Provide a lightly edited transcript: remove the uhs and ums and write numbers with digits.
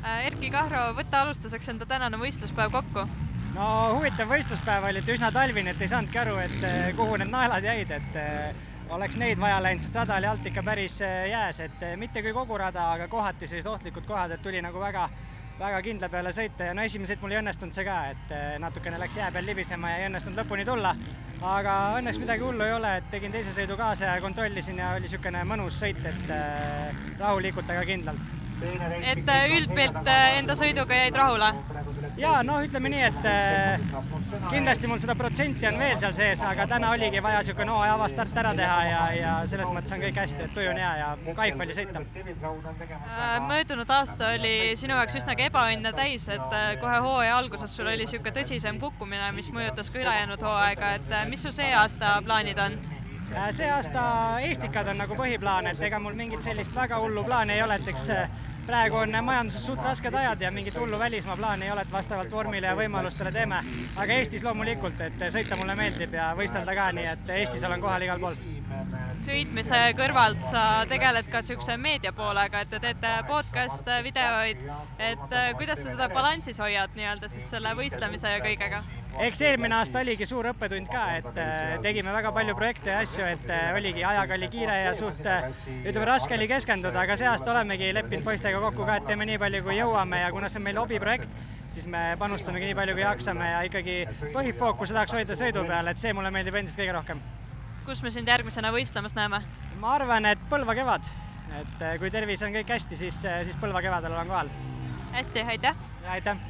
Erki Kahro, võtta alustuseks enda tänane võistluspäev kokku. No huvitav võistluspäev oli, et üsna talvine, et ei saanudki aru, et kuhu need naelad jäid, et oleks neid vaja läinud, sest rada oli alt ikka päris jääs, et mitte küll kogu rada, aga kohati sellised ohtlikud kohad, et tuli nagu väga kindla peale sõita ja no esimesed mul ei õnnestunud see ka, et natukene läks jää peal libisema ja ei õnnestunud lõpuni tulla, aga õnneks midagi hullu ei ole, et tegin teise sõidu kaasa ja kontrollisin ja oli niisugune mõnus sõit, et rahulikult, aga kindlalt. Et üldpilt enda sõiduga jäid rahule? Jaa, no ütleme nii, et kindlasti mul seda protsenti on veel seal sees, aga täna oligi vaja niisugune avastart ära teha ja selles mõttes on kõik hästi, et tuju on hea ja kaif oli sõita. Möödunud aasta oli sinu jaoks üsnagi ebaõnne täis, et kohe hooaja alguses sul oli niisugune tõsisem kukkumine, mis mõjutas ka ülejäänud hooaega, et mis su see aasta plaanid on? See aasta Eestikad on nagu põhiplaan, et ega mul mingit sellist väga hullu plaani ei ole, et eks praegu on majanduses suht rasked ajad ja mingit hullu välismaa plaani ei ole, et vastavalt vormile ja võimalustele teeme. Aga Eestis loomulikult, et sõita mulle meeldib ja võistelda ka, nii et Eestis olen kohal igal pool. Sõitmise kõrvalt sa tegeled ka niisuguse meedia poolega, et te teete podcast, videoid, et kuidas sa seda balansis hoiad nii-öelda siis selle võistlemise ja kõigega? Eks eelmine aasta oligi suur õppetund ka, et tegime väga palju projekte ja asju, et oligi ajaga oli kiire ja suht raske oli keskenduda, aga see aasta olemegi leppinud poistega kokku ka, et teeme nii palju kui jõuame ja kuna see on meil hobiprojekt, siis me panustamegi nii palju kui jaksame ja ikkagi põhifookus tahaks hoida sõidu peal, et see mulle meeldib endast kõige rohkem. Kus me sind järgmisena võistlemas näeme? Ma arvan, et Põlva kevad, et kui tervis on kõik hästi, siis Põlva kevadel olen kohal. Hästi, aitäh! Ja aitäh!